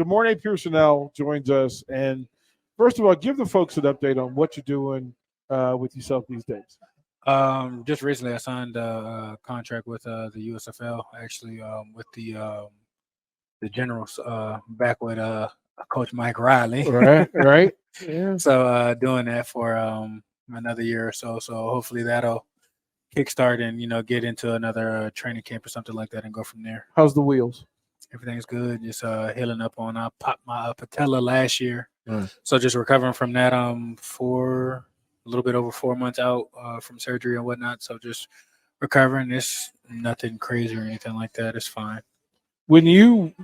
Pierson-El joins us. And first of all, give the folks an update on what you're doing with yourself these days. Just recently I signed a contract with the USFL, actually, with the Generals, back with Coach Mike Riley. Right. Yeah. So doing that for another year or so. So hopefully that'll kickstart and get into another training camp or something like that and go from there. How's the wheels? Everything's good. Just healing up on. I popped my patella last year, Mm. so just recovering from that. For a little bit over 4 months out from surgery and whatnot. So just recovering. It's nothing crazy or anything like that. It's fine. When you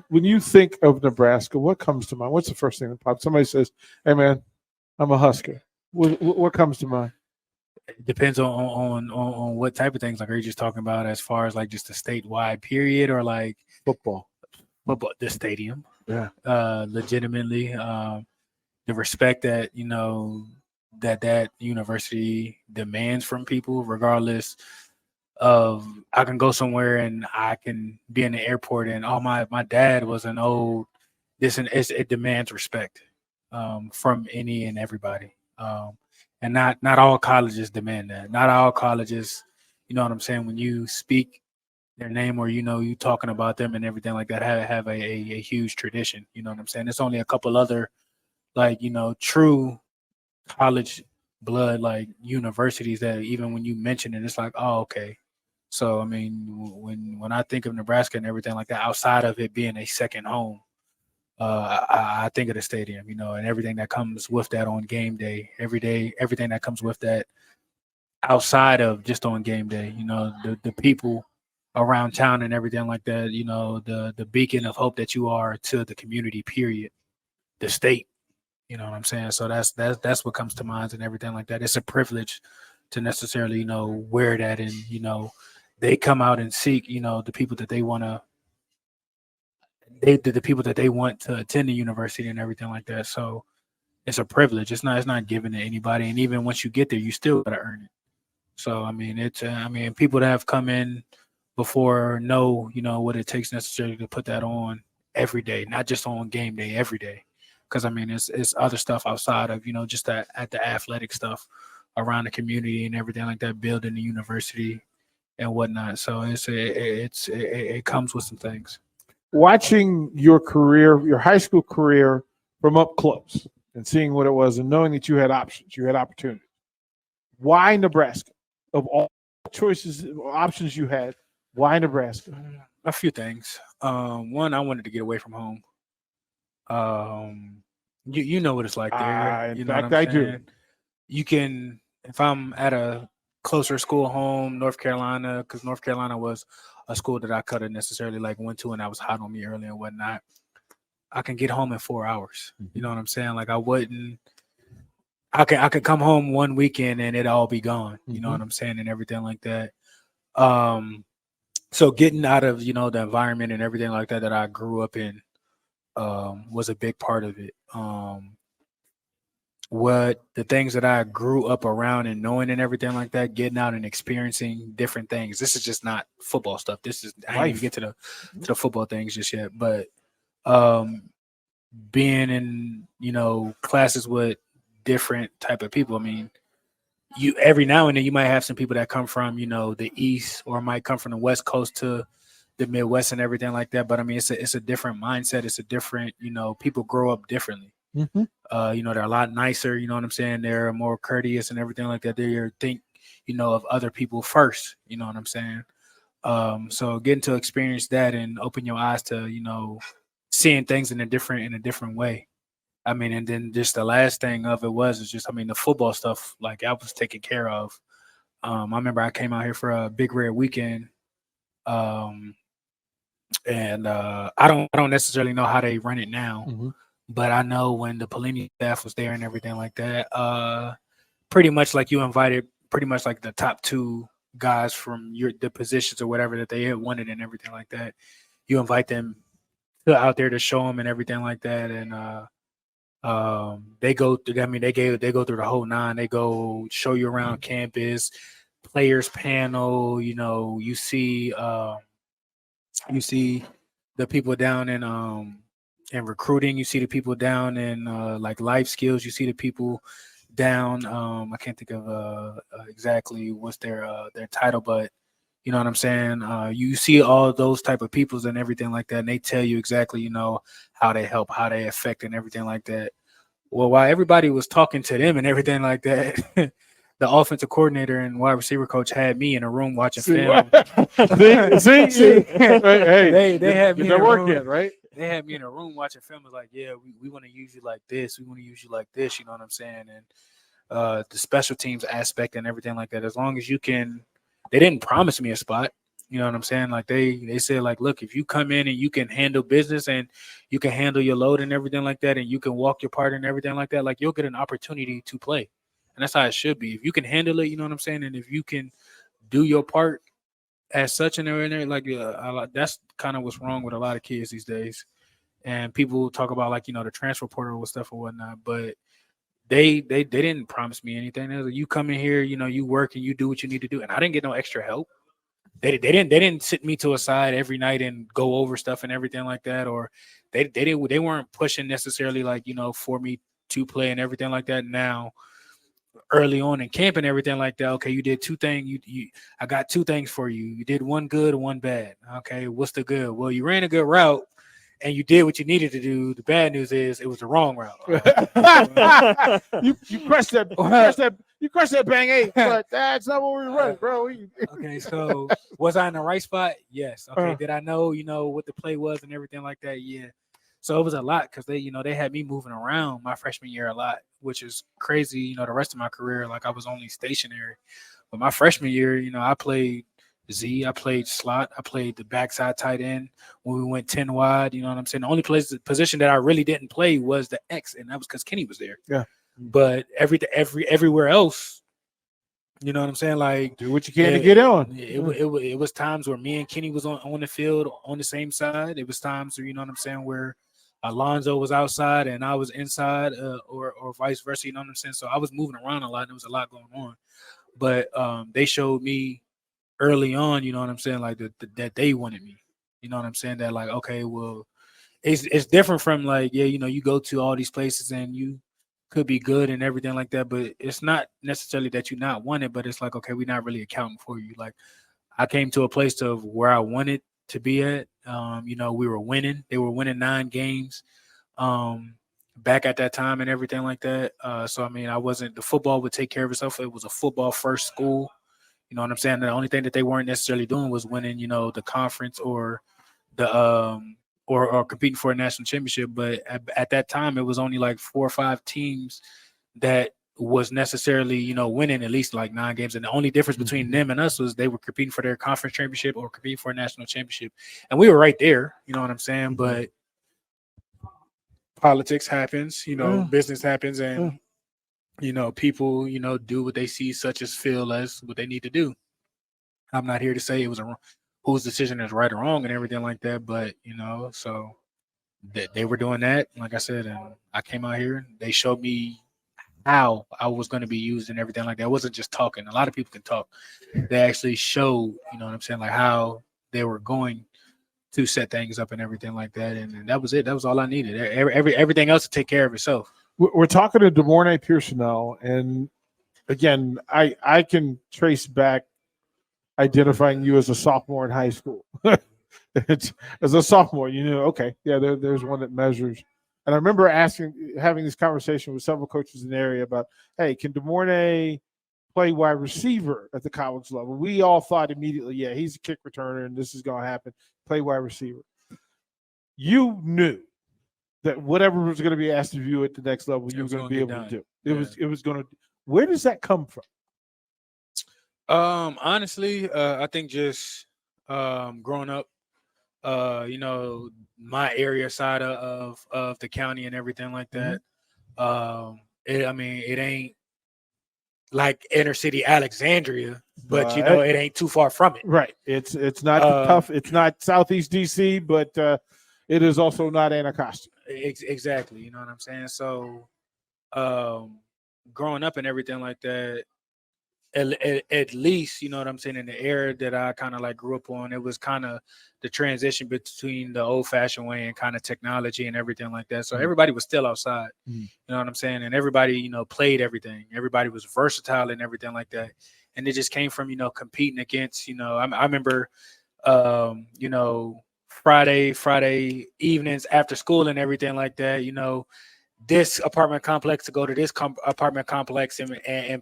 think of Nebraska, what comes to mind? What's the first thing that pops? Somebody says, "Hey, man, I'm a Husker." What comes to mind? It depends on what type of things. Like, are you just talking about as far as like just a statewide period, or like Football, the stadium? Yeah. Legitimately, the respect that that university demands from people, regardless of, I can go somewhere and I can be in the airport and my dad was an old this, and it demands respect from any and everybody. And not all colleges demand that. Not all colleges, you know what I'm saying, when you speak their name or you talking about them and everything like that, have a huge tradition. You know what I'm saying? It's only a couple other, like, true college blood, like universities, that even when you mention it, it's like, oh, okay. So I mean, when I think of Nebraska and everything like that, outside of it being a second home, I think of the stadium, and everything that comes with that on game day, every day, everything that comes with that outside of just on game day, the people around town and everything like that, the beacon of hope that you are to the community, period, the state, you know what I'm saying? So that's what comes to mind and everything like that. It's a privilege to necessarily, wear that, and, they come out and seek, the people that they want to, the people that they want to attend the university and everything like that. So it's a privilege. It's not given to anybody. And even once you get there, you still got to earn it. So, I mean, people that have come in before know, what it takes necessarily to put that on every day, not just on game day, every day. Because, I mean, it's other stuff outside of, just that, at the athletic stuff around the community and everything like that, building the university and whatnot. So it comes with some things. Watching your career, your high school career, from up close and seeing what it was and knowing that you had options, you had opportunities. Why Nebraska? Of all choices, options you had, why Nebraska? A few things. One, I wanted to get away from home. You know what it's like there. In You know fact, what I'm I do. saying? You can, if I'm at a closer school home, North Carolina, because North Carolina was a school that I could have necessarily like went to, and that was hot on me early and whatnot. I can get home in 4 hours. You know what I'm saying? Like, I wouldn't. I could come home one weekend and it all be gone. You know what I'm saying, and everything like that. So getting out of the environment and everything like that I grew up in was a big part of it. What the things that I grew up around and knowing and everything like that, getting out and experiencing different things. This is just not football stuff. This is, I didn't even get to the football things just yet, but being in classes with different type of people. I mean, you every now and then you might have some people that come from the East, or might come from the West Coast to the Midwest and everything like that. But I mean, it's a different mindset. It's a different, people grow up differently. They're a lot nicer. You know what I'm saying? They're more courteous and everything like that. They think, of other people first. You know what I'm saying? So getting to experience that and open your eyes to, seeing things in a different way. I mean, and then just the last thing of it is just, I mean, the football stuff, like, I was taken care of. I remember I came out here for a Big Red weekend. And I don't necessarily know how they run it now, but I know when the Pelini staff was there and everything like that, pretty much like you invited pretty much like the top two guys from the positions or whatever that they had wanted and everything like that. You invite them out there to show them and everything like that, and they go through. I mean, they go through the whole nine. They go show you around campus, players panel. You see the people down in in recruiting. You see the people down in like life skills. You see the people down. I can't think of exactly what's their title, but you know what I'm saying? You see all those type of peoples and everything like that, and they tell you exactly, you know, how they help, how they affect, and everything like that. Well, while everybody was talking to them and everything like that, the offensive coordinator and wide receiver coach had me in a room watching film. See? Hey, they had me in their a work room. yet, right? They had me in a room watching film. It was like, yeah, we want to use you like this. We want to use you like this. You know what I'm saying? And the special teams aspect and everything like that. As long as you can, they didn't promise me a spot. You know what I'm saying? Like they said, like, look, if you come in and you can handle business and you can handle your load and everything like that, and you can walk your part and everything like that, like you'll get an opportunity to play. And that's how it should be. If you can handle it, you know what I'm saying? And if you can do your part as such and everything, like that's kind of what's wrong with a lot of kids these days. And people talk about like, you know, the transfer portal and stuff or whatnot, but they didn't promise me anything. They was like, you come in here, you know, you work and you do what you need to do. And I didn't get no extra help. They didn't sit me to a side every night and go over stuff and everything like that, or they weren't pushing necessarily like, you know, for me to play and everything like that. Now early on in camp and everything like that, okay, you did two things. I got two things for you. You did one good and one bad. Okay, what's the good? Well, you ran a good route and you did what you needed to do. The bad news is it was the wrong route. you crushed that bang 8, but that's not what we were running, bro. Okay, so was I in the right spot? Yes. Okay, did I know, you know, what the play was and everything like that? Yeah. So it was a lot because they had me moving around my freshman year a lot, which is crazy. You know, the rest of my career, like I was only stationary. But my freshman year, you know, I played Z, I played slot, I played the backside tight end when we went 10 wide. You know what I'm saying? The only position that I really didn't play was the X, and that was because Kenny was there. Yeah. But everywhere else, you know what I'm saying? Like, do what you can to get on. It was times where me and Kenny was on the field on the same side. It was times where, you know what I'm saying, where Alonzo was outside and I was inside, or vice versa. You know what I'm saying? So I was moving around a lot. And there was a lot going on, but they showed me early on, you know what I'm saying, like that they wanted me. You know what I'm saying? That like, okay, well, it's different from like, yeah, you know, you go to all these places and you could be good and everything like that, but it's not necessarily that you not wanted, but it's like, okay, we're not really accounting for you. Like I came to a place of where I wanted to be at. You know, we were winning. They were winning 9 games back at that time and everything like that. So I mean, the football would take care of itself. It was a football first school. You know what I'm saying? The only thing that they weren't necessarily doing was winning, you know, the conference or the or competing for a national championship. But at that time, it was only like 4 or 5 teams that was necessarily, you know, winning at least like 9 games. And the only difference between them and us was they were competing for their conference championship or competing for a national championship. And we were right there, you know what I'm saying? But politics happens, you know, business happens, and you know, people, you know, do what they see such as feel as what they need to do. I'm not here to say it was whose decision is right or wrong and everything like that, but you know, so they were doing that, like I said, and I came out here. They showed me how I was going to be used and everything like that. It wasn't just talking. A lot of people can talk. They actually showed, you know what I'm saying, like how they were going to set things up and everything like that, and that was it. That was all I needed. Everything else to take care of itself. We're talking to DeMornay Pierson-El, and again, I can trace back identifying you as a sophomore in high school. As a sophomore, you know, okay, yeah, there's one that measures. And I remember having this conversation with several coaches in the area about, hey, can DeMornay play wide receiver at the college level? We all thought immediately, yeah, he's a kick returner, and this is going to happen. Play wide receiver. You knew that whatever was going to be asked of you at the next level, you were going to be able to do. It was going to. Where does that come from? Honestly, I think just growing up, you know, my area side of the county and everything like that. It ain't like inner city Alexandria, but you know, it ain't too far from it. Right. It's not tough. It's not Southeast DC, but it is also not Anacostia. Exactly. You know what I'm saying? So, growing up and everything like that, at least, you know what I'm saying, in the era that I kind of like grew up on, it was kind of the transition between the old fashioned way and kind of technology and everything like that. So everybody was still outside, you know what I'm saying? And everybody, you know, played everything. Everybody was versatile and everything like that. And it just came from, you know, competing against, you know, I remember, you know, Friday evenings after school and everything like that, you know, this apartment complex to go to this apartment complex and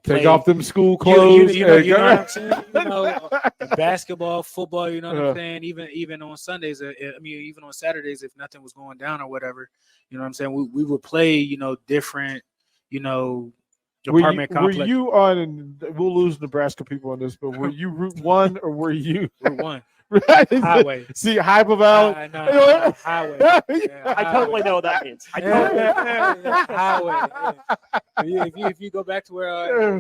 play. Take off them school clothes. You know what I'm saying? You know, basketball, football. You know what I'm saying? Even on Sundays, I mean, even on Saturdays, if nothing was going down or whatever, you know what I'm saying? We would play, you know, different, you know, apartment complex. Were you on? And we'll lose Nebraska people on this, but were you Route 1 or were you Route 1? Highway. See, Hyper Valley. No, highway. Yeah, I totally know what that means. Highway. Yeah. If you go back to where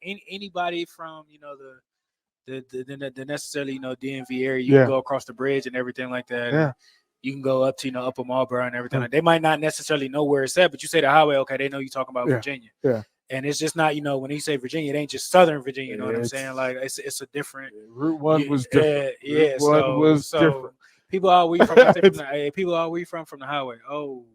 anybody from, you know, the necessarily, you know, DMV area, you can go across the bridge and everything like that. Yeah. You can go up to, you know, Upper Marlboro and everything. They might not necessarily know where it's at, but you say the highway, okay, they know you're talking about Virginia. Yeah. And it's just not, you know, when you say Virginia, it ain't just Southern Virginia. You know what I'm saying? Like it's a different. Route 1 was different. Yeah. Route 1 was different. People are we from people are we from the highway. Oh,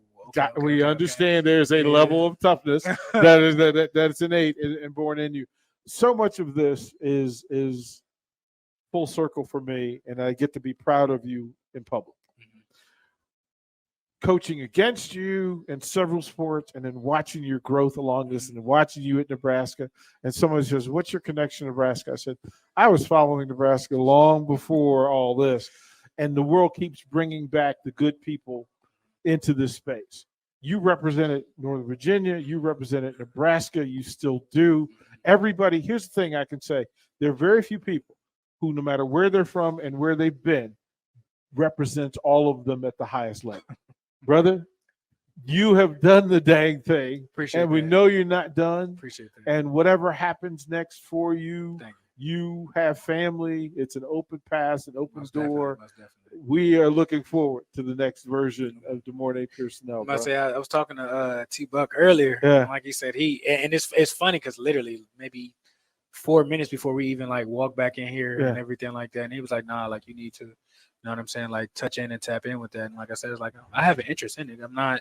we understand there's a level of toughness that's innate and born in you. So much of this is full circle for me, and I get to be proud of you in public. Coaching against you in several sports and then watching your growth along this and then watching you at Nebraska. And someone says, what's your connection to Nebraska? I said, I was following Nebraska long before all this. And the world keeps bringing back the good people into this space. You represented Northern Virginia. You represented Nebraska. You still do. Everybody, here's the thing I can say. There are very few people who, no matter where they're from and where they've been, represents all of them at the highest level. Brother, you have done the dang thing. Appreciate and we that. know you're not done. Appreciate that. And whatever happens next for you, you have family. It's an open pass, an open door. Most definitely. We are looking forward to the next version of DeMornay Pierson-El. I was talking to T-Buck earlier. Yeah. And like he said, and it's funny because literally maybe 4 minutes before we even like walk back in here and everything like that. And he was like, nah, like you need to, you know what I'm saying? Like touch in and tap in with that. And like I said, it's like, I have an interest in it. I'm not,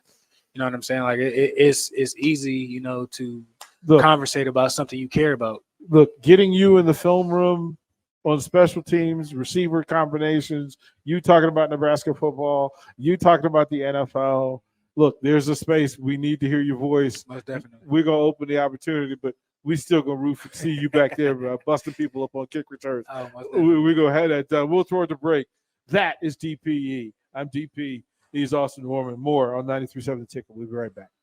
you know what I'm saying? Like it's easy, you know, to conversate about something you care about. Look, getting you in the film room on special teams, receiver combinations, you talking about Nebraska football, you talking about the NFL. Look, there's a space. We need to hear your voice. Most definitely. We're going to open the opportunity, but we still going to root to see you back there busting people up on kick returns. We're going to have that done. We'll throw it to break. That is DPE. I'm DP. He's Austin Norman. More on 93.7 The Ticket. We'll be right back.